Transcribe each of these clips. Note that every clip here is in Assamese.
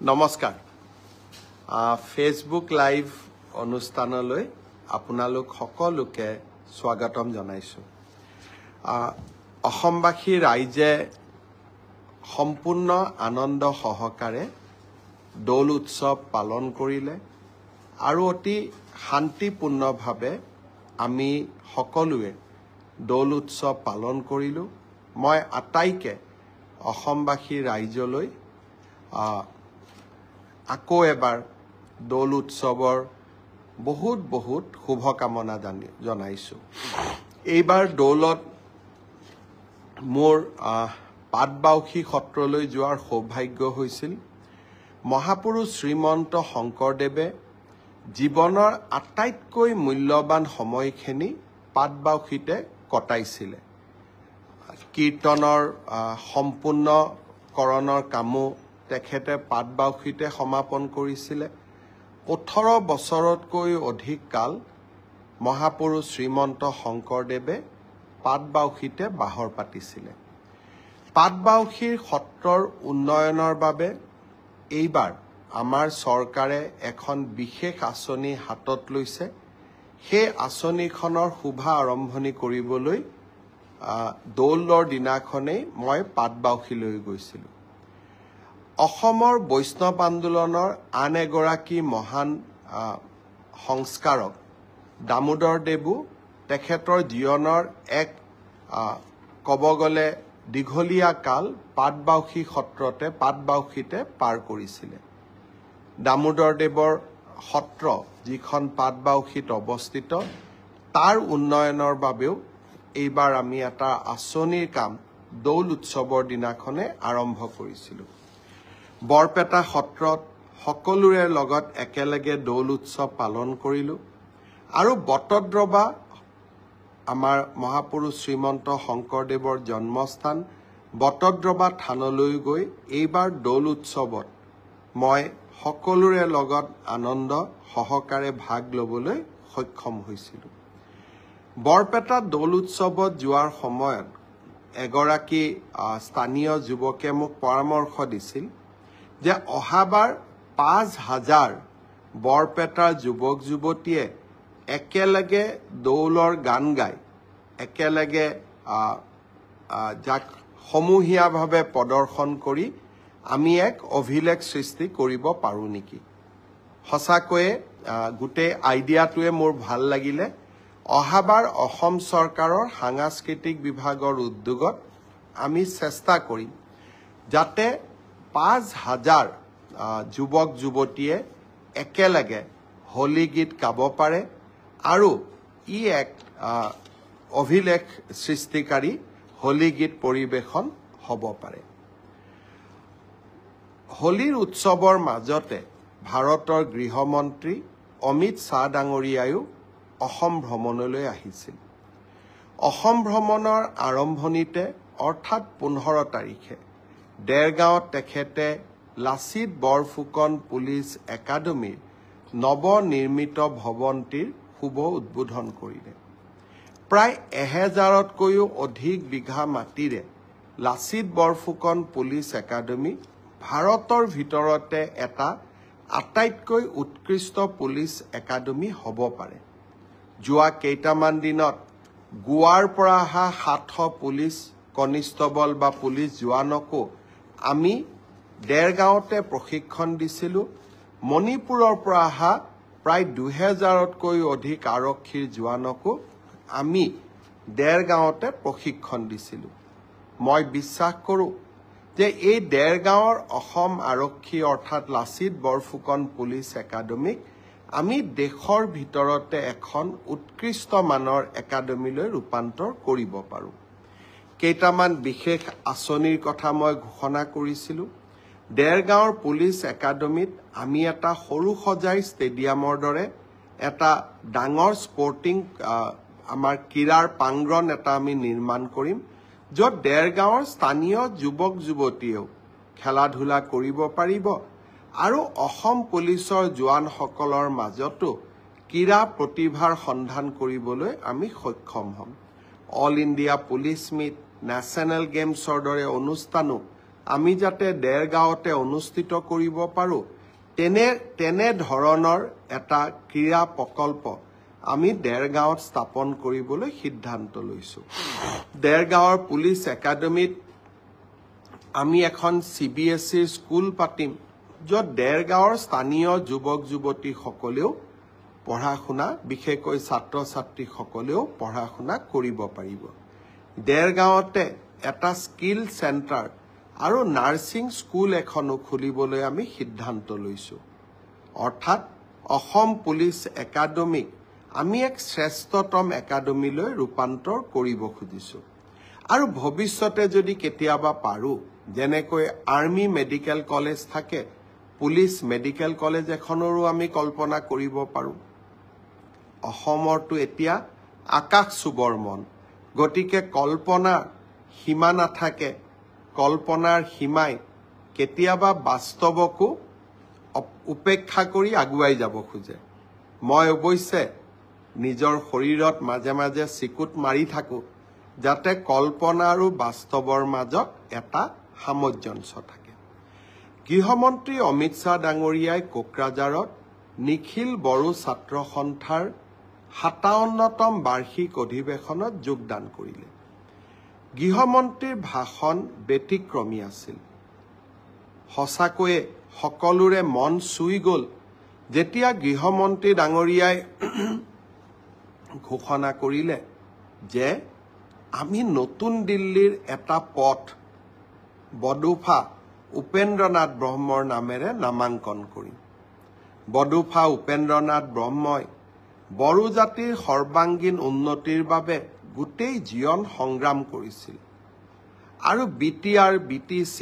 নমস্কাৰ ফেসবুক লাইভ অনুষ্ঠানলৈ আপোনালোক সকলোকে স্বাগতম জনাইছো অসমবাসী ৰাইজে সম্পূৰ্ণ আনন্দ সহকাৰে দৌল উৎসৱ পালন কৰিলে আৰু অতি শান্তিপূৰ্ণভাৱে আমি সকলোৱে দৌল উৎসৱ পালন কৰিলো মই আটাইকে অসমবাসী ৰাইজলৈ আকৌ এবাৰ দৌল উৎসৱৰ বহুত শুভকামনা জনাইছো এইবাৰ দৌলত মোৰ পাটবাউসী সত্ৰলৈ যোৱাৰ সৌভাগ্য হৈছিল মহাপুৰুষ শ্ৰীমন্ত শংকৰদেৱে জীৱনৰ আটাইতকৈ মূল্যৱান সময়খিনি পাটবাউসীতে কটাইছিল কীৰ্তনৰ সম্পূৰ্ণকৰণৰ কামো তেখেতে পাটবাউসীতে সমাপন কৰিছিল 18 বছৰতকৈ অধিক কাল মহাপুৰুষ শ্ৰীমন্ত শংকৰদেৱে পাটবাউসীতে বাহৰ পাতিছিল পাটবাউসীৰ সত্ৰৰ উন্নয়নৰ বাবে এইবাৰ আমাৰ চৰকাৰে এখন বিশেষ আঁচনি হাতত লৈছে সেই আঁচনিখনৰ শুভ আৰম্ভণি কৰিবলৈ দৌলৰ দিনাখনেই মই পাটবাউসীলৈ গৈছিলো অসমৰ বৈষ্ণৱ আন্দোলনৰ আন এগৰাকী মহান সংস্কাৰক দামোদৰ দেৱু তেখেতৰ জীৱনৰ এক কব গলে দীঘলীয়া কাল পাটবাউসী সত্ৰতে পাটবাউসীতে পাৰ কৰিছিল দামোদৰ দেৱৰ সত্ৰ যিখন পাটবাউসীত অৱস্থিত তাৰ উন্নয়নৰ বাবেও এইবাৰ আমি এটা আঁচনিৰ কাম দৌল উৎসৱৰ দিনাখনে আৰম্ভ কৰিছিলো বৰপেটা সত্ৰত সকলোৰে লগত একেলগে দৌল উৎসৱ পালন কৰিলো আৰু বটদ্ৰবা আমাৰ মহাপুৰুষ শ্ৰীমন্ত শংকৰদেৱৰ জন্মস্থান বটদ্ৰবা থানলৈ গৈ এইবাৰ দৌল উৎসৱত মই সকলোৰে লগত আনন্দ সহকাৰে ভাগ লবলৈ সক্ষম হৈছিলো বৰপেটা দৌল উৎসৱত যোৱাৰ সময়ত এগৰাকী স্থানীয় যুৱকে মোক পৰামৰ্শ দিছিল যে অহাবাৰ 5000 বৰপেটাৰ যুৱক যুৱতীয়ে একেলগে দৌলৰ গান গায় একেলগে যাক সমূহীয়াভাৱে প্ৰদৰ্শন কৰি আমি এক অভিলেখ সৃষ্টি কৰিব পাৰো নেকি সঁচাকৈয়ে গোটেই আইডিয়াটোৱে মোৰ ভাল লাগিলে অহাবাৰ অসম চৰকাৰৰ সাংস্কৃতিক বিভাগৰ উদ্যোগত আমি চেষ্টা কৰিম যাতে 5000 যুৱক যুৱতীয়ে একেলগে হোলী গীত গাব পাৰে আৰু ই এক অভিলেখ সৃষ্টিকাৰী হোলী গীত পৰিবেশন হ'ব পাৰে হোলীৰ উৎসৱৰ মাজতে ভাৰতৰ গৃহমন্ত্ৰী অমিত শাহ ডাঙৰীয়ায়ো অসম ভ্ৰমণলৈ আহিছিল অসম ভ্ৰমণৰ আৰম্ভণিতে অৰ্থাৎ 15 তাৰিখে দেৰগাঁৱত তেখেতে লাচিত বৰফুকন পুলিচ একাডেমীৰ নৱনিৰ্মিত ভৱনটিৰ শুভ উদ্বোধন কৰিলে প্ৰায় 1000তকৈও অধিক বিঘা মাটিৰে লাচিত বৰফুকন পুলিচ একাডেমী ভাৰতৰ ভিতৰতে এটা আটাইতকৈ উৎকৃষ্ট পুলিচ একাডেমী হ'ব পাৰে যোৱা কেইটামান দিনত গোৱাৰ পৰা অহা 700 পুলিচ কনিষ্টবল বা পুলিচ জোৱানকো আমি দেৰগাঁৱতে প্ৰশিক্ষণ দিছিলো মণিপুৰৰ পৰা অহা প্ৰায় 2000তকৈ অধিক আৰক্ষীৰ জোৱানকো আমি দেৰগাঁৱতে প্ৰশিক্ষণ দিছিলো মই বিশ্বাস কৰো যে এই দেৰগাঁৱৰ অসম আৰক্ষী অৰ্থাৎ লাচিত বৰফুকন পুলিচ একাডেমীক আমি দেশৰ ভিতৰতে এখন উৎকৃষ্ট মানৰ একাডেমীলৈ ৰূপান্তৰ কৰিব পাৰো কেইটামান বিশেষ আঁচনিৰ কথা মই ঘোষণা কৰিছিলো দেৰগাঁৱৰ পুলিচ একাডেমীত আমি এটা সৰু সজাই ষ্টেডিয়ামৰ দৰে এটা ডাঙৰ স্পৰ্টিং আমাৰ ক্ৰীড়াৰ প্ৰাংগণ এটা আমি নিৰ্মাণ কৰিম য'ত দেৰগাঁৱৰ স্থানীয় যুৱক যুৱতীয়েও খেলা ধূলা কৰিব পাৰিব আৰু অসম পুলিচৰ জোৱানসকলৰ মাজতো ক্ৰীড়া প্ৰতিভাৰ সন্ধান কৰিবলৈ আমি সক্ষম হ'ম all India police meet national গেমছৰ দৰে অনুষ্ঠানো আমি যাতে দেৰগাঁৱতে অনুষ্ঠিত কৰিব পাৰো তেনে ধৰণৰ এটা ক্ৰীড়া প্ৰকল্প আমি দেৰগাঁৱত স্থাপন কৰিবলৈ সিদ্ধান্ত লৈছো দেৰগাঁৱৰ পুলিচ একাডেমীত আমি এখন CBSE স্কুল পাতিম য'ত দেৰগাঁৱৰ স্থানীয় যুৱক যুৱতীসকলেও পঢ়া শুনা বিশেষকৈ ছাত্ৰ ছাত্ৰীসকলেও পঢ়া শুনা কৰিব পাৰিব দেৰগাঁৱতে এটা স্কিল চেণ্টাৰ আৰু নাৰ্ছিং স্কুল এখনো খুলিবলৈ আমি সিদ্ধান্ত লৈছো অৰ্থাৎ অসম পুলিচ একাডেমীক আমি এক শ্ৰেষ্ঠতম একাডেমীলৈ ৰূপান্তৰ কৰিব খুজিছো আৰু ভৱিষ্যতে যদি কেতিয়াবা পাৰো যেনেকৈ আৰ্মি মেডিকেল কলেজ থাকে পুলিচ মেডিকেল কলেজ এখনৰো আমি কল্পনা কৰিব পাৰো অসমৰটো এতিয়া আকাশ চুবৰ মন গতিকে কল্পনাৰ সীমা নাথাকে কল্পনাৰ সীমাই কেতিয়াবা বাস্তৱকো উপেক্ষা কৰি আগুৱাই যাব খোজে মই অৱশ্যে নিজৰ শৰীৰত মাজে মাজে চিকুট মাৰি থাকো যাতে কল্পনা আৰু বাস্তৱৰ মাজত এটা সামঞ্জস্য থাকে গৃহমন্ত্ৰী অমিত শ্বাহ ডাঙৰীয়াই কোকৰাঝাৰত নিখিল বড়ো ছাত্ৰ সন্থাৰ 57তম বাৰ্ষিক অধিৱেশনত যোগদান কৰিলে গৃহমন্ত্ৰীৰ ভাষণ ব্যতিক্ৰমী আছিল সঁচাকৈয়ে সকলোৰে মন চুই গ'ল যেতিয়া গৃহমন্ত্ৰী ডাঙৰীয়াই ঘোষণা কৰিলে যে আমি নতুন দিল্লীৰ এটা পথ বডুফা উপেন্দ্ৰনাথ ব্ৰহ্মৰ নামেৰে নামাঙ্কন কৰিম বডুফা উপেন্দ্ৰনাথ ব্ৰহ্মই বড়ো জাতিৰ সৰ্বাংগীন উন্নতিৰ বাবে গোটেই জীৱন সংগ্ৰাম কৰিছিল আৰু BTR BTC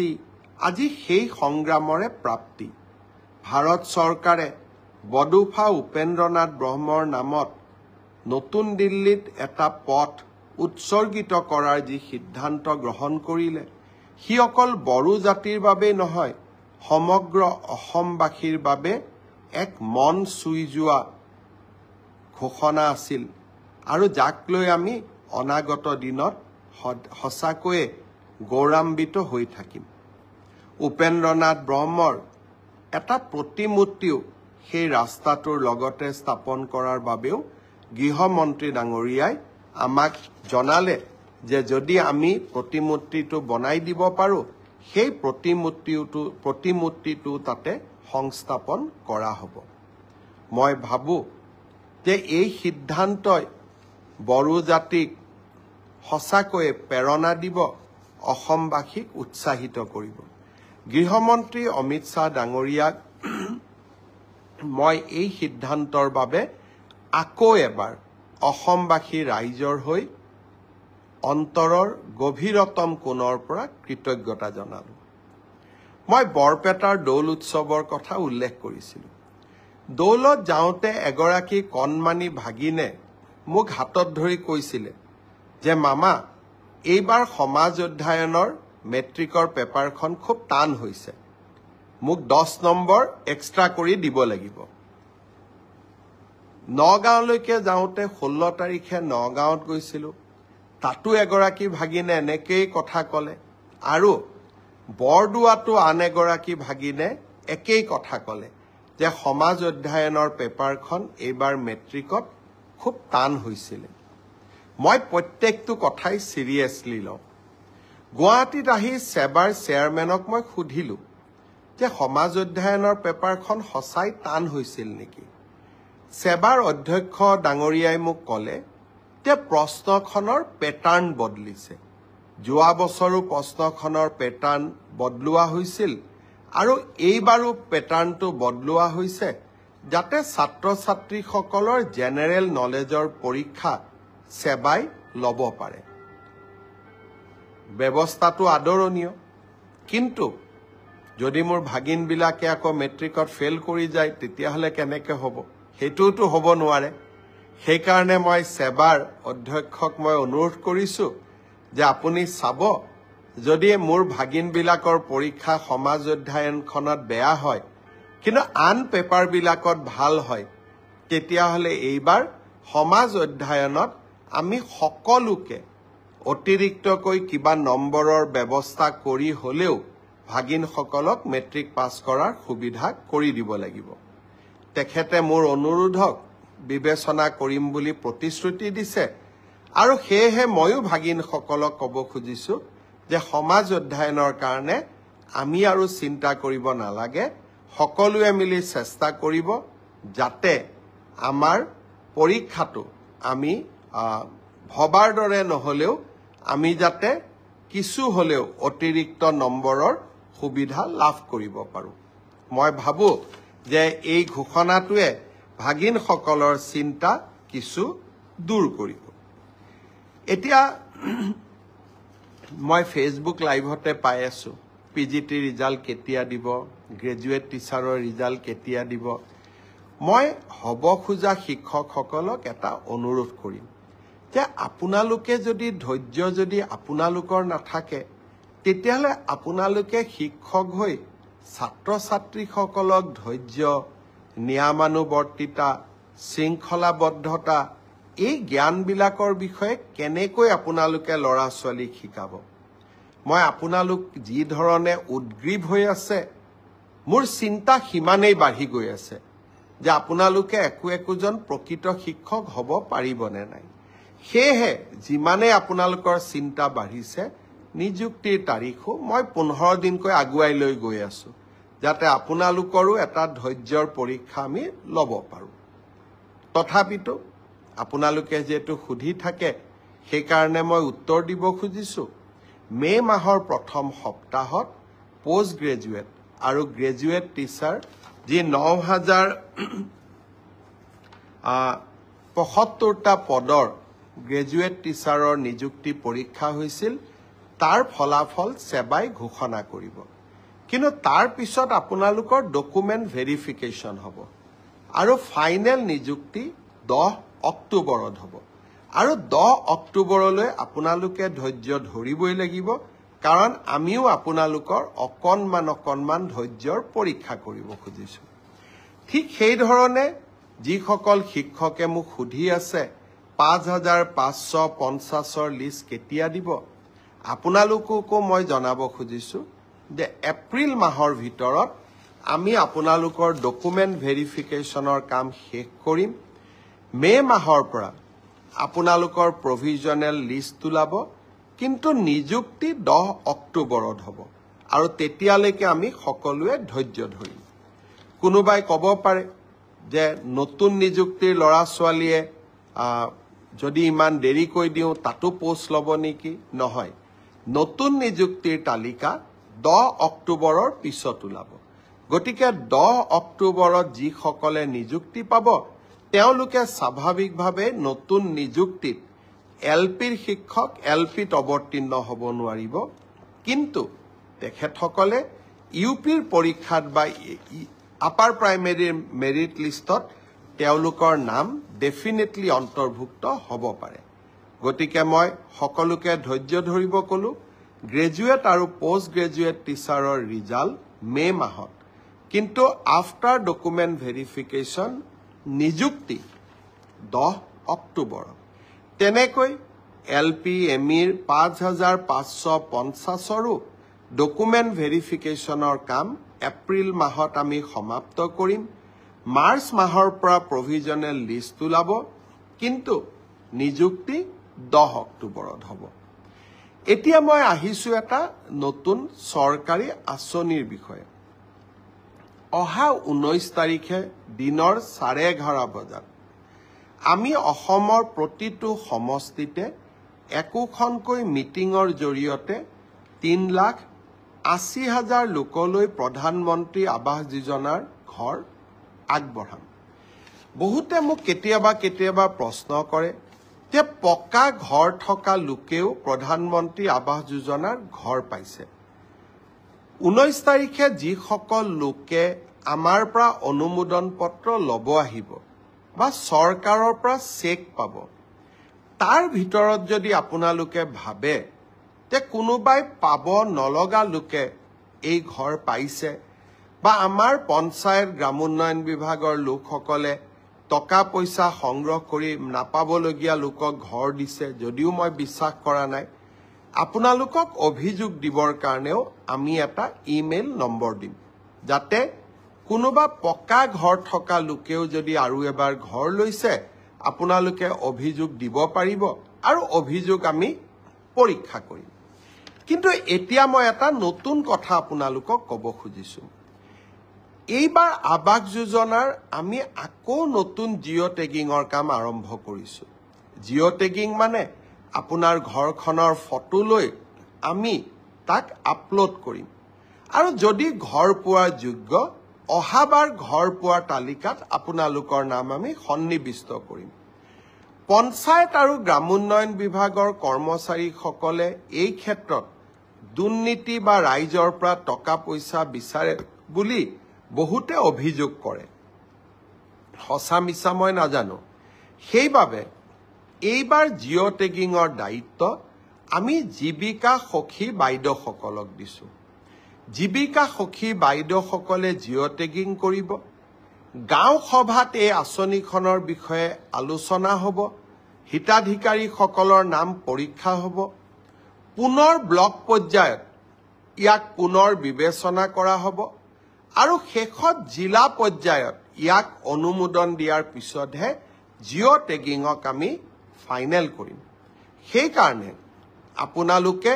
আজি সেই সংগ্ৰামৰে প্ৰাপ্তি ভাৰত চৰকাৰে বডুফা উপেন্দ্ৰনাথ ব্ৰহ্মৰ নামত নতুন দিল্লীত এটা পথ উৎসৰ্গিত কৰাৰ যি সিদ্ধান্ত গ্ৰহণ কৰিলে হি অকল বড়ো জাতিৰ বাবে নহয় সমগ্ৰ অসমবাসীৰ বাবে এক মন চুই যোৱা ঘোষণা আছিল আৰু যাক লৈ আমি অনাগত দিনত সঁচাকৈয়ে গৌৰৱান্বিত হৈ থাকিম উপেন্দ্ৰনাথ ব্ৰহ্মৰ এটা প্ৰতিমূৰ্তিও সেই ৰাস্তাটোৰ লগতে স্থাপন কৰাৰ বাবেও গৃহমন্ত্ৰী ডাঙৰীয়াই আমাক জনালে যে যদি আমি প্ৰতিমূৰ্তিটো বনাই দিব পাৰো সেই প্ৰতিমূৰ্তিটো তাতে সংস্থাপন কৰা হ'ব মই ভাবো যে এই সিদ্ধান্তই বড়ো জাতিক সঁচাকৈয়ে প্ৰেৰণা দিব অসমবাসীক উৎসাহিত কৰিব গৃহমন্ত্ৰী অমিত শ্বাহ ডাঙৰীয়াক মই এই সিদ্ধান্তৰ বাবে আকৌ এবাৰ অসমবাসী ৰাইজৰ হৈ অন্তৰৰ গভীৰতম কোণৰ পৰা কৃতজ্ঞতা জনালো মই বৰপেটাৰ দৌল উৎসৱৰ কথা উল্লেখ কৰিছিলো দৌলত যাওঁতে এগৰাকী কণমানি ভাগিনে মোক হাতত ধৰি কৈছিলে যে মামা এইবাৰ সমাজ অধ্যয়নৰ মেট্ৰিকৰ পেপাৰখন খুব টান হৈছে মোক 10 নম্বৰ এক্সট্ৰা কৰি দিব লাগিব নগাঁৱলৈকে যাওঁতে 16 তাৰিখে নগাঁৱত গৈছিলো তাতো এগৰাকী ভাগিনে এনেকেই কথা ক'লে আৰু বৰদুৱাটো আন এগৰাকী ভাগিনে একেই কথা ক'লে যে সমাজ অধ্যয়নৰ পেপাৰখন এইবাৰ মেট্ৰিকত খুব টান হৈছিল মই প্ৰত্যেকটো কথাই সিৰিয়াসলি লওঁ গুৱাহাটীত আহি সেবাৰ চেয়াৰমেনক মই সুধিলো যে সমাজ অধ্যয়নৰ পেপাৰখন সঁচাই টান হৈছিল নেকি সেবাৰ অধ্যক্ষ ডাঙৰীয়াই মোক ক'লে যে প্ৰশ্নখনৰ পেটাৰ্ন বদলিছে যোৱা বছৰো প্ৰশ্নখনৰ পেটাৰ্ন বদলোৱা হৈছিল আৰু এইবাৰো পেটাৰ্নটো বদলোৱা হৈছে যাতে ছাত্ৰ ছাত্ৰীসকলৰ জেনেৰেল নলেজৰ পৰীক্ষা সেবাই ল'ব পাৰে ব্যৱস্থাটো আদৰণীয় কিন্তু যদি মোৰ ভাগিনবিলাকে আকৌ মেট্ৰিকত ফেল কৰি যায় তেতিয়াহলে কেনেকৈ হ'ব হেতুটো হ'ব নোৱাৰে সেইকাৰণে মই সেবাৰ অধ্যক্ষক মই অনুৰোধ কৰিছো যে আপুনি চাব যদি মোৰ ভাগিনবিলাকৰ পৰীক্ষা সমাজ অধ্যয়নখনত বেয়া হয় কিন্তু আন পেপাৰবিলাকত ভাল হয় তেতিয়াহলে এইবাৰ সমাজ অধ্যয়নত আমি সকলোকে অতিৰিক্তকৈ কিবা নম্বৰৰ ব্যৱস্থা কৰি হলেও ভাগিনসকলক মেট্ৰিক পাছ কৰাৰ সুবিধা কৰি দিব লাগিব তেখেতে মোৰ অনুৰোধক বিবেচনা কৰিম বুলি প্ৰতিশ্ৰুতি দিছে আৰু সেয়েহে ময়ো ভাগিনসকলক ক'ব খুজিছো যে সমাজ অধ্যয়নৰ কাৰণে আমি আৰু চিন্তা কৰিব নালাগে সকলোৱে মিলি চেষ্টা কৰিব যাতে আমাৰ পৰীক্ষাটো আমি ভবাৰ দৰে নহলেও আমি যাতে কিছু হলেও অতিৰিক্ত নম্বৰৰ সুবিধা লাভ কৰিব পাৰো মই ভাবো যে এই ঘোষণাটোৱে ভাগিনসকলৰ চিন্তা কিছু দূৰ কৰিব এতিয়া মই ফেসবুক লাইভতে পাই আছো পিজিটি ৰিজাল্ট কেতিয়া দিব গ্ৰেজুৱেট টিচাৰৰ ৰিজাল্ট কেতিয়া দিব মই হব খোজা শিক্ষকসকলক এটা অনুৰোধ কৰিম যে আপোনালোকে যদি ধৈৰ্য যদি আপোনালোকৰ নাথাকে তেতিয়াহলে আপোনালোকে শিক্ষক হৈ ছাত্ৰ ছাত্ৰীসকলক ধৈৰ্য নিয়মানুবৰ্তিতা শৃংখলাবদ্ধতা এই জ্ঞানবিলাকৰ বিষয়ে কেনেকৈ আপোনালোকে ল'ৰা ছোৱালীক শিকাব মই আপোনালোক যি ধৰণে উদ্গ্ৰীৱ হৈ আছে মোৰ চিন্তা সিমানেই বাঢ়ি গৈ আছে যে আপোনালোকে একোজন প্ৰকৃত শিক্ষক হ'ব পাৰিবনে নাই সেয়েহে যিমানে আপোনালোকৰ চিন্তা বাঢ়িছে নিযুক্তিৰ তাৰিখো মই 15 দিনকৈ আগুৱাই লৈ গৈ আছো যাতে আপোনালোকৰো এটা ধৈৰ্যৰ পৰীক্ষা আমি ল'ব পাৰো তথাপিতো আপোনালোকে যেটো সুধি থাকে সেই কাৰণে মই উত্তৰ দিব খুজিছো মে মাহৰ প্ৰথম সপ্তাহত পোষ্ট গ্ৰেজুৱেট আৰু গ্ৰেজুৱেট টিচাৰ যি 9075টা পদৰ গ্ৰেজুৱেট টিচাৰৰ নিযুক্তি পৰীক্ষা হৈছিল তাৰ ফলাফল সেবাই ঘোষণা কৰিব কিন্তু তাৰ পিছত আপোনালোকৰ ডকুমেন্ট ভেৰিফিকেশন হ'ব আৰু ফাইনেল নিযুক্তি 10 অক্টোবৰত হ'ব আৰু 10 অক্টোবৰলৈ আপোনালোকে ধৈৰ্য ধৰিবই লাগিব কাৰণ আমিও আপোনালোকৰ অকণমান ধৈৰ্যৰ পৰীক্ষা কৰিব খুজিছো ঠিক সেই ধৰণে যিসকল শিক্ষকে মোক সুধি আছে 5550ৰ লিষ্ট কেতিয়া দিব আপোনালোককো মই জনাব খুজিছো যে এপ্ৰিল মাহৰ ভিতৰত আমি আপোনালোকৰ ডকুমেন্ট ভেৰিফিকেশনৰ কাম শেষ কৰিম মে মাহৰ পৰা আপোনালোকৰ প্ৰভিজনেল লিষ্ট ওলাব কিন্তু নিযুক্তি 10 অক্টোবৰত হ'ব আৰু তেতিয়ালৈকে আমি সকলোৱে ধৈৰ্য ধৰিম কোনোবাই ক'ব পাৰে যে নতুন নিযুক্তিৰ ল'ৰা ছোৱালীয়ে যদি ইমান দেৰি কৈ দিও তাতো পোষ্ট ল'ব নেকি নহয় নতুন নিযুক্তিৰ তালিকা 10 অক্টোবৰৰ পিছত ওলাব গতিকে 10 অক্টোবৰত যি সকলে নিযুক্তি পাব তেওঁলোকে স্বাভাৱিকভাৱে নতুন নিযুক্তিত এলপিৰ শিক্ষক এলপিত অৱতীৰ্ণ হ'ব নোৱাৰিব কিন্তু তেখেতসকলে ইউপিৰ পৰীক্ষাত বা আপাৰ প্ৰাইমেৰীৰ মেৰিট লিষ্টত তেওঁলোকৰ নাম ডেফিনেটলি অন্তৰ্ভুক্ত হ'ব পাৰে গতিকে মই সকলোকে ধৈৰ্য ধৰিব কলো গ্ৰেজুৱেট আৰু পোষ্ট গ্ৰেজুৱেট টিচাৰৰ ৰিজাল্ট মে মাহত কিন্তু আফটাৰ ডকুমেন্ট ভেৰিফিকেশন নিযুক্তি 10 অক্টোবৰত তেনেকৈ এলপি এমিৰ 5550ৰো ডকুমেন্ট ভেৰিফিকেশনৰ কাম এপ্ৰিল মাহত আমি সমাপ্ত কৰিম মাৰ্চ মাহৰ পৰা প্ৰভিজনেল লিষ্ট ওলাব কিন্তু নিযুক্তি 10 অক্টোবৰত হ'ব এতিয়া মই আহিছো এটা নতুন চৰকাৰী আঁচনিৰ বিষয়ে অহা 19 তাৰিখে দিনৰ 11:30 বজাত আমি অসমৰ প্ৰতিটো সমষ্টিতে একোখনকৈ মিটিঙৰ জৰিয়তে 3,80,000 লোকলৈ প্ৰধানমন্ত্ৰী আৱাস যোজনাৰ ঘৰ আগবঢ়াম বহুতে মোক কেতিয়াবা প্ৰশ্ন কৰে যে পকা ঘৰ থকা লোকেও প্ৰধানমন্ত্ৰী আৱাস যোজনাৰ ঘৰ পাইছে 19 তাৰিখে যি সকল লোকে আমাৰ পৰা অনুমোদন পত্ৰ ল'ব আহিব বা চৰকাৰৰ পৰা চেক পাব তাৰ ভিতৰত যদি আপোনালোকে ভাবে যে কোনোবাই পাব নলগা লোকে এই ঘৰ পাইছে বা আমাৰ পঞ্চায়ত গ্ৰামোন্নয়ন বিভাগৰ লোকসকলে টকা পইচা সংগ্ৰহ কৰি নাপাবলগীয়া লোকক ঘৰ দিছে যদিও মই বিশ্বাস কৰা নাই আপোনালোকক অভিযোগ দিবৰ কাৰণেও আমি এটা ইমেইল নম্বৰ দিম যাতে কোনোবা পকা ঘৰ থকা লোকেও যদি আৰু এবাৰ ঘৰ লৈছে আপোনালোকে অভিযোগ দিব পাৰিব আৰু অভিযোগ আমি পৰীক্ষা কৰিম কিন্তু এতিয়া মই এটা নতুন কথা আপোনালোকক ক'ব খুজিছো এইবাৰ আবাস যোজনাৰ আমি আকৌ নতুন জিঅ' টেগিঙৰ কাম আৰম্ভ কৰিছো জিঅ' টেগিং মানে আপোনাৰ ঘৰখনৰ ফটো লৈ আমি তাক আপলোড কৰিম আৰু যদি ঘৰ পোৱাৰ যোগ্য অহাবাৰ ঘৰ পোৱাৰ তালিকাত আপোনালোকৰ নাম আমি সন্নিবিষ্ট কৰিম পঞ্চায়ত আৰু গ্ৰামোন্নয়ন বিভাগৰ কৰ্মচাৰীসকলে এই ক্ষেত্ৰত দুৰ্নীতি বা ৰাইজৰ পৰা টকা পইচা বিচাৰে বুলি বহুতে অভিযোগ কৰে সঁচা মিছা মই নাজানো সেইবাবে এইবাৰ জিঅ' টেগিঙৰ দায়িত্ব আমি জীৱিকা সখী বাইদেউসকলক দিছো জীৱিকা সখী বাইদেউসকলে জিঅ' টেগিং কৰিব গাঁও সভাত এই আঁচনিখনৰ বিষয়ে আলোচনা হ'ব হিতাধিকাৰীসকলৰ নাম পৰীক্ষা হ'ব পুনৰ ব্লক পৰ্যায়ত ইয়াক পুনৰ বিবেচনা কৰা হ'ব আৰু শেষত জিলা পৰ্যায়ত ইয়াক অনুমোদন দিয়াৰ পিছতহে জিঅ' টেগিঙক আমি ফাইনেল কৰিম সেইকাৰণে আপোনালোকে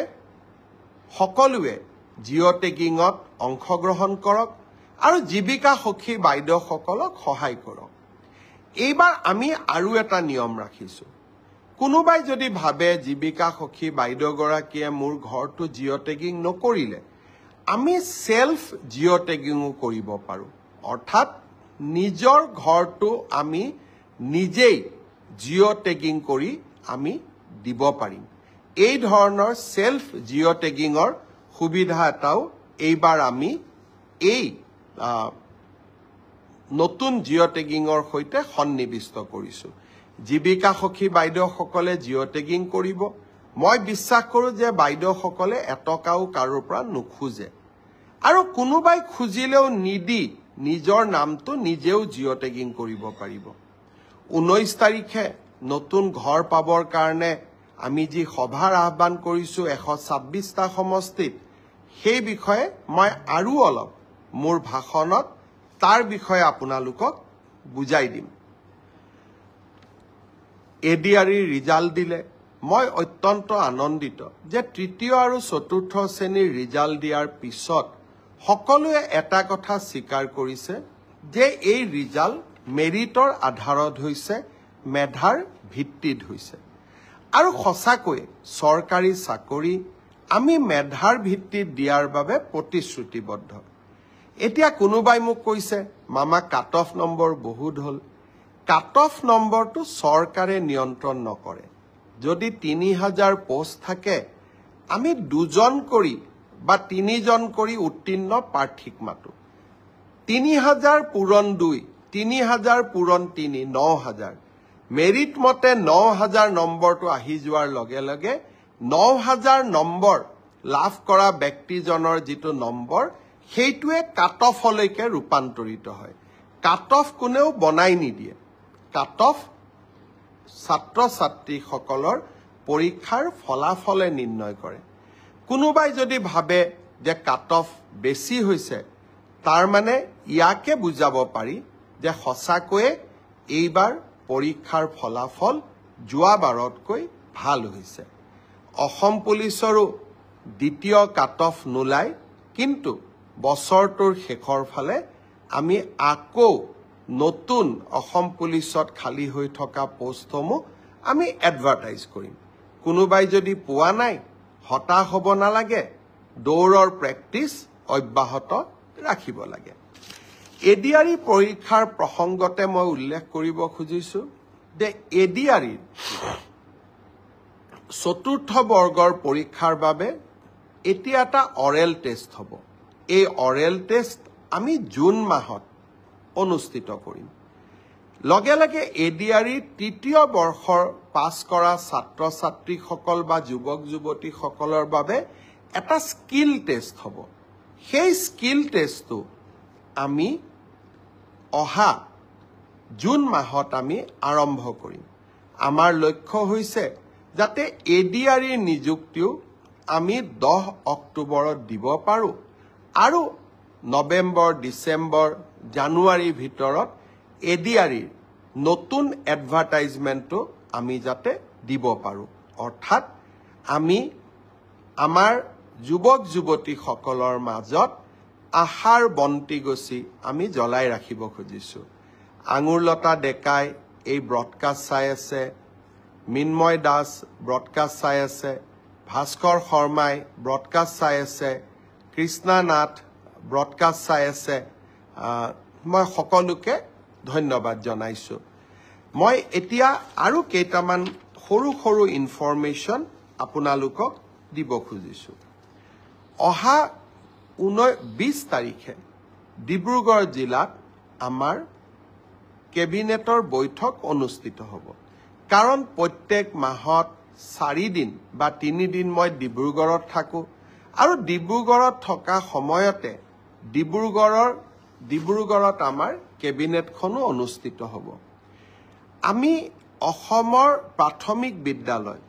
সকলোৱে জিঅ' টেগিঙত অংশগ্ৰহণ কৰক আৰু জীৱিকা সখী বাইদেউসকলক সহায় কৰক এইবাৰ আমি আৰু এটা নিয়ম ৰাখিছো কোনোবাই যদি ভাবে জীৱিকা সখী বাইদেউগৰাকীয়ে মোৰ ঘৰটো জিঅ' টেগিং নকৰিলে আমি সেলফ জিঅ' টেগিঙো কৰিব পাৰো অৰ্থাৎ নিজৰ ঘৰটো আমি নিজেই জিঅ' টেগিং কৰি আমি দিব পাৰিম এই ধৰণৰ সেলফ জিঅ' টেগিঙৰ সুবিধা এটাও এইবাৰ আমি এই নতুন জিঅ' টেগিঙৰ সৈতে সন্নিবিষ্ট কৰিছো জীৱিকা সখী বাইদেউসকলে জিঅ' টেগিং কৰিব মই বিশ্বাস কৰোঁ যে বাইদেউসকলে এটকাও কাৰোৰ পৰা নোখোজে আৰু কোনোবাই খুজিলেও নিদি নিজৰ নামটো নিজেও জিঅ' টেগিং কৰিব পাৰিব 19 তাৰিখে নতুন ঘৰ পাবৰ কাৰণে আমি যি সভাৰ আহ্বান কৰিছো 126টা সমষ্টিত সেই বিষয়ে মই আৰু অলপ মোৰ ভাষণত তাৰ বিষয়ে আপোনালোকক বুজাই দিম এডিআৰিৰ ৰিজাল্ট দিলে মই অত্যন্ত আনন্দিত যে তৃতীয় আৰু চতুৰ্থ শ্ৰেণীৰ ৰিজাল্ট দিয়াৰ পিছত সকলোৱে এটা কথা স্বীকাৰ কৰিছে যে এই ৰিজাল্ট মেৰিটৰ আধাৰত হৈছে মেধাৰ ভিত্তিত হৈছে আৰু সঁচাকৈ চৰকাৰী চাকৰি আমি মেধাৰ ভিত্তিত দিয়াৰ বাবে প্ৰতিশ্ৰুতিবদ্ধ এতিয়া কোনোবাই মোক কৈছে মামা কাট অফ নম্বৰ বহুত হ'ল কাট অফ নম্বৰটো চৰকাৰে নিয়ন্ত্ৰণ নকৰে যদি 3000 পোষ্ট থাকে আমি 2জন কৰি বা 3জন কৰি উত্তীৰ্ণ প্ৰাৰ্থীক মাতো 3000 পূৰণ 2 3000 পূৰণ 3 9000 মেৰিট মতে 9000 নম্বৰটো আহি যোৱাৰ লগে লগে 9000 নম্বৰ লাভ কৰা ব্যক্তিজনৰ যিটো নম্বৰ সেইটোৱে কাট অফলৈকে ৰূপান্তৰিত হয় কাট অফ কোনেও বনাই নিদিয়ে কাট অফ ছাত্ৰ ছাত্ৰীসকলৰ পৰীক্ষাৰ ফলাফলে নিৰ্ণয় কৰে কোনোবাই যদি ভাবে যে কাট অফ বেছি হৈছে তাৰ মানে ইয়াকে বুজাব পাৰি যে সঁচাকৈয়ে এইবাৰ পৰীক্ষাৰ ফলাফল যোৱাবাৰতকৈ ভাল হৈছে অসম পুলিচৰো দ্বিতীয় কাট অফ নোলায় কিন্তু বছৰটোৰ শেষৰ ফালে আমি আকৌ নতুন অসম পুলিচত খালী হৈ থকা পোষ্টসমূহ আমি এডভাৰটাইজ কৰিম কোনোবাই যদি পোৱা নাই হতাশ হ'ব নালাগে দৌৰৰ প্ৰেক্টিছ অব্যাহত ৰাখিব লাগে এডিআৰি পৰীক্ষাৰ প্ৰসংগতে মই উল্লেখ কৰিব খুজিছো যে এডিআৰিৰ চতুৰ্থ বৰ্গৰ পৰীক্ষাৰ বাবে এতিয়া এটা অৰেল টেষ্ট হ'ব এই অৰেল টেষ্ট আমি জুন মাহত অনুষ্ঠিত কৰিম লগে লগে এডিআৰিৰ তৃতীয় বৰ্ষৰ পাছ কৰা ছাত্ৰ ছাত্ৰীসকল বা যুৱক যুৱতীসকলৰ বাবে এটা স্কিল টেষ্ট হ'ব সেই স্কিল টেষ্টটো আমি অহা জুন মাহত আমি আৰম্ভ কৰিম আমাৰ লক্ষ্য হৈছে যাতে এডিআৰিৰ নিযুক্তিও আমি 10 অক্টোবৰত দিব পাৰোঁ আৰু নৱেম্বৰ ডিচেম্বৰ জানুৱাৰীৰ ভিতৰত এডিআৰিৰ নতুন এডভাৰটাইজমেণ্টটো আমি যাতে দিব পাৰোঁ অৰ্থাৎ আমি আমাৰ যুৱক যুৱতীসকলৰ মাজত আশাৰ বন্তি গছি আমি জ্বলাই ৰাখিব খুজিছোঁ আঙুৰলতা ডেকাই এই ব্ৰডকাষ্ট চাই আছে মিন্ময় দাস ব্ৰডকাষ্ট চাই আছে ভাস্কৰ শৰ্মাই ব্ৰডকাষ্ট চাই আছে কৃষ্ণা নাথ ব্ৰডকাষ্ট চাই আছে মই সকলোকে ধন্যবাদ জনাইছোঁ মই এতিয়া আৰু কেইটামান সৰু সৰু ইনফৰমেশ্যন আপোনালোকক দিব খুজিছোঁ অহা 20 তাৰিখে ডিব্ৰুগড় জিলাত আমাৰ কেবিনেটৰ বৈঠক অনুষ্ঠিত হ'ব কাৰণ প্ৰত্যেক মাহত 4 দিন বা 3 দিন মই ডিব্ৰুগড়ত থাকোঁ আৰু ডিব্ৰুগড়ত থকা সময়তে ডিব্ৰুগড়ত আমাৰ কেবিনেটখনো অনুষ্ঠিত হ'ব আমি অসমৰ প্ৰাথমিক বিদ্যালয়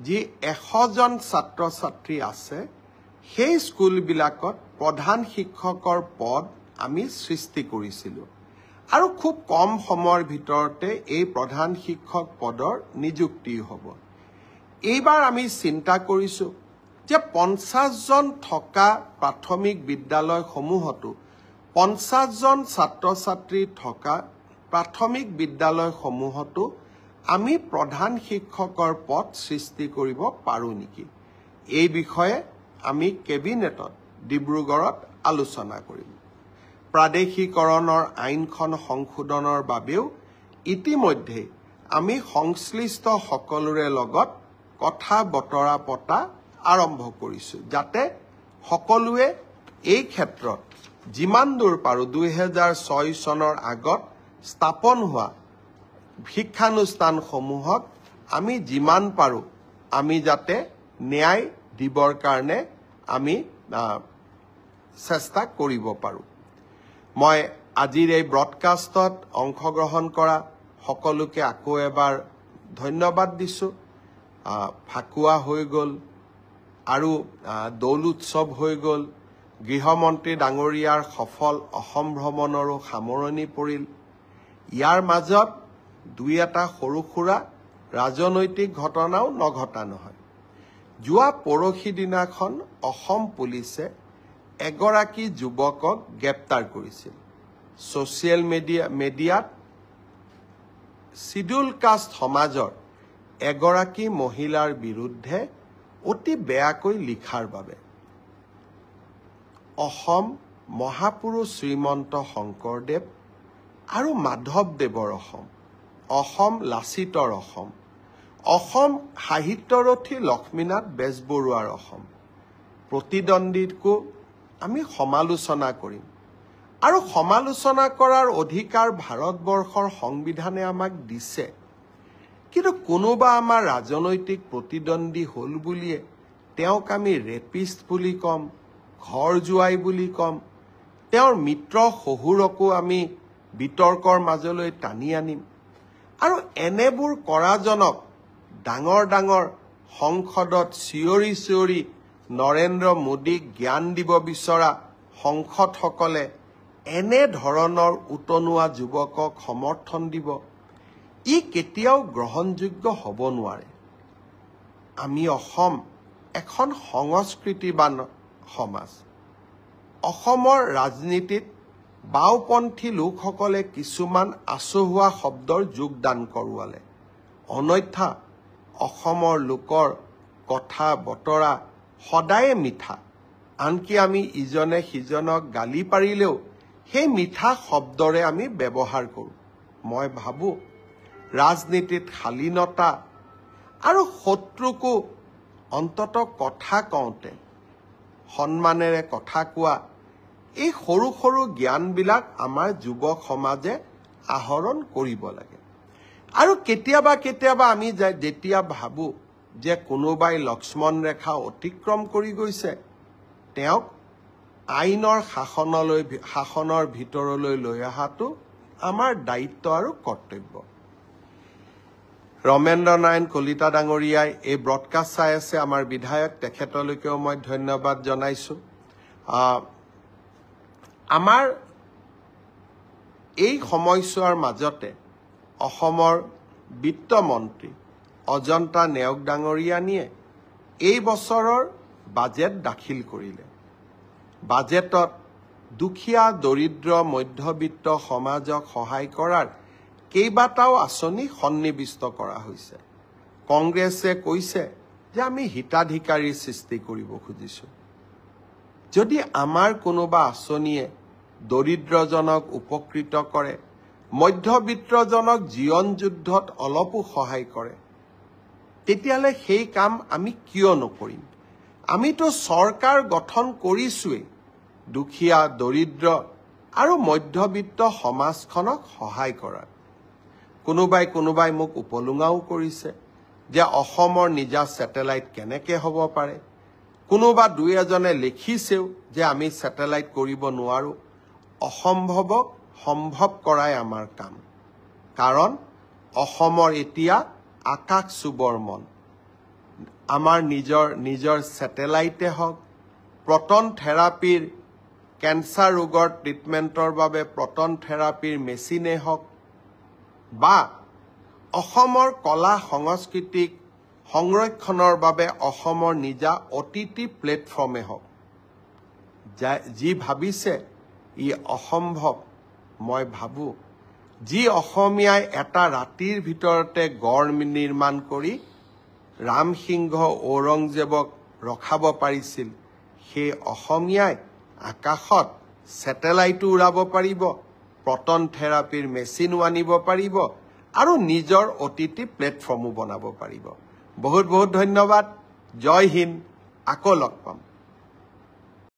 যি 100 জন ছাত্ৰ ছাত্ৰী আছে সেই স্কুলবিলাকত প্ৰধান শিক্ষকৰ পদ আমি সৃষ্টি কৰিছিলোঁ আৰু খুব কম সময়ৰ ভিতৰতে এই প্ৰধান শিক্ষক পদৰ নিযুক্তি হ'ব এইবাৰ আমি চিন্তা কৰিছোঁ যে 50 জন থকা প্ৰাথমিক বিদ্যালয়সমূহতো 50 জন ছাত্ৰ ছাত্ৰী থকা প্ৰাথমিক বিদ্যালয়সমূহতো আমি প্ৰধান শিক্ষকৰ পদ সৃষ্টি কৰিব পাৰোঁ নেকি এই বিষয়ে আমি কেবিনেটত ডিব্ৰুগড়ত আলোচনা কৰিম প্ৰাদেশিকৰণৰ আইনখন সংশোধনৰ বাবেও ইতিমধ্যে আমি সংশ্লিষ্ট সকলোৰে লগত কথা বতৰা পতা আৰম্ভ কৰিছোঁ যাতে সকলোৱে এই ক্ষেত্ৰত যিমান দূৰ পাৰোঁ 2006 চনৰ আগত স্থাপন হোৱা শিক্ষানুষ্ঠানসমূহত আমি যিমান পাৰোঁ আমি যাতে ন্যায় দিবৰ কাৰণে আমি চেষ্টা কৰিব পাৰোঁ মই আজিৰ এই ব্ৰডকাষ্টত অংশগ্ৰহণ কৰা সকলোকে আকৌ এবাৰ ধন্যবাদ দিছোঁ ফাকুৱা হৈ গ'ল আৰু দৌল উৎসৱ হৈ গ'ল গৃহমন্ত্ৰী ডাঙৰীয়াৰ সফল অসম ভ্ৰমণৰো সামৰণি পৰিল ইয়াৰ মাজত দুই এটা সৰু সুৰা ৰাজনৈতিক ঘটনাও নঘটা নহয় যোৱা পৰহি দিনাখন অসম পুলিচে এগৰাকী যুৱকক গ্ৰেপ্তাৰ কৰিছিল ছ'চিয়েল মিডিয়াত শিডিউল কাষ্ট সমাজৰ এগৰাকী মহিলাৰ বিৰুদ্ধে অতি বেয়াকৈ লিখাৰ বাবে অসম মহাপুৰুষ শ্ৰীমন্ত শংকৰদেৱ আৰু মাধৱদেৱৰ অসম লাচিতৰ অসম সাহিত্যৰথী লক্ষ্মীনাথ বেজবৰুৱাৰ প্ৰতিদ্বন্দ্বীকো আমি সমালোচনা কৰিম আৰু সমালোচনা কৰাৰ অধিকাৰ ভাৰতবৰ্ষৰ সংবিধানে আমাক দিছে কিন্তু কোনোবা আমাৰ ৰাজনৈতিক প্ৰতিদ্বন্দ্বী হ'ল বুলিয়ে তেওঁক আমি ৰেপিষ্ট বুলি ক'ম ঘৰ জুৱাই বুলি ক'ম তেওঁৰ মিত্ৰ শহুৰকো আমি বিতৰ্কৰ মাজলৈ টানি আনিম আৰু এনেবোৰ কৰাজনক ডাঙৰ ডাঙৰ সংসদত চিঞৰি চিঞৰি নৰেন্দ্ৰ মোদীক জ্ঞান দিব বিচৰা সংসদসকলে এনে ধৰণৰ উতনুৱা যুৱকক সমৰ্থন দিব ই কেতিয়াও গ্ৰহণযোগ্য হ'ব নোৱাৰে আমি অসম এখন সংস্কৃতিবান সমাজ অসমৰ ৰাজনীতিত বাওপন্থী লোকসকলে কিছুমান আচহুৱা শব্দৰ যোগদান কৰোৱালে অন্যথা অসমৰ লোকৰ কথা বতৰা সদায়ে মিঠা আনকি আমি ইজনে সিজনক গালি পাৰিলেও সেই মিঠা শব্দৰে আমি ব্যৱহাৰ কৰোঁ মই ভাবোঁ ৰাজনীতিত শালীনতা আৰু শত্ৰুকো অন্ততঃ কথা কওঁতে সন্মানেৰে কথা কোৱা এই সৰু সৰু জ্ঞানবিলাক আমাৰ যুৱক সমাজে আহৰণ কৰিব লাগে আৰু কেতিয়াবা আমি যেতিয়া ভাবোঁ যে কোনোবাই লক্ষ্মণ ৰেখা অতিক্ৰম কৰি গৈছে তেওঁক আইনৰ শাসনৰ ভিতৰলৈ লৈ অহাটো আমাৰ দায়িত্ব আৰু কৰ্তব্য ৰমেন্দ্ৰ নাৰায়ণ কলিতা ডাঙৰীয়াই এই ব্ৰডকাষ্ট চাই আছে আমাৰ বিধায়ক তেখেতলৈকেও মই ধন্যবাদ জনাইছো আমাৰ এই সময়ছোৱাৰ মাজতে অসমৰ বিত্তমন্ত্ৰী অজন্তা নেওগ ডাঙৰীয়ানীয়ে এই বছৰৰ বাজেট দাখিল কৰিলে বাজেটত দুখীয়া দৰিদ্ৰ মধ্যবিত্ত সমাজক সহায় কৰাৰ কেইবাটাও আঁচনি সন্নিৱিষ্ট কৰা হৈছে কংগ্ৰেছে কৈছে যে আমি হিতাধিকাৰীৰ সৃষ্টি কৰিব খুজিছো যদি আমাৰ কোনোবা আঁচনিয়ে দৰিদ্ৰজনক উপকৃত কৰে মধ্যবিত্তজনক জীৱন যুদ্ধত অলপো সহায় কৰে তেতিয়ালে সেই কাম আমি কিয় নকৰিম আমিতো চৰকাৰ গঠন কৰিছোৱেই দুখীয়া দৰিদ্ৰ আৰু মধ্যবিত্ত সমাজখনক সহায় কৰাৰ কোনোবাই মোক উপলুঙাও কৰিছে যে অসমৰ নিজা স্যাটেলাইট কেনেকৈ হ'ব পাৰে কোনোবা দুই এজনে লিখিছেও যে আমি স্যাটেলাইট কৰিব নোৱাৰো অসম্ভৱক সম্ভৱ কৰাই আমাৰ কাম কাৰণ অসমৰ এতিয়া আকাশ চুবৰ মন আমাৰ নিজৰ স্যাটেলাইটে হওক প্ৰটন থেৰাপিৰ কেন্সাৰ ৰোগৰ ট্ৰিটমেন্টৰ বাবে প্ৰটন থেৰাপিৰ মেচিনে হওক বা অসমৰ কলা সংস্কৃতিক সংৰক্ষণৰ বাবে অসমৰ নিজা অটিটি প্লেটফৰ্মে হওক যি ভাবিছে ই অসম্ভৱ মই ভাবো যি অসমীয়াই এটা ৰাতিৰ ভিতৰতে গড় নিৰ্মাণ কৰি ৰামসিংহ ঔৰংজেবক ৰখাব পাৰিছিল সেই অসমীয়াই আকাশত স্যাটেলাইটো উৰাব পাৰিব প্ৰটন থেৰাপিৰ মেচিনো আনিব পাৰিব আৰু নিজৰ অটিটি প্লেটফৰ্মো বনাব পাৰিব বহুত বহুত ধন্যবাদ জয় হিন্দ আকৌ লগ পাম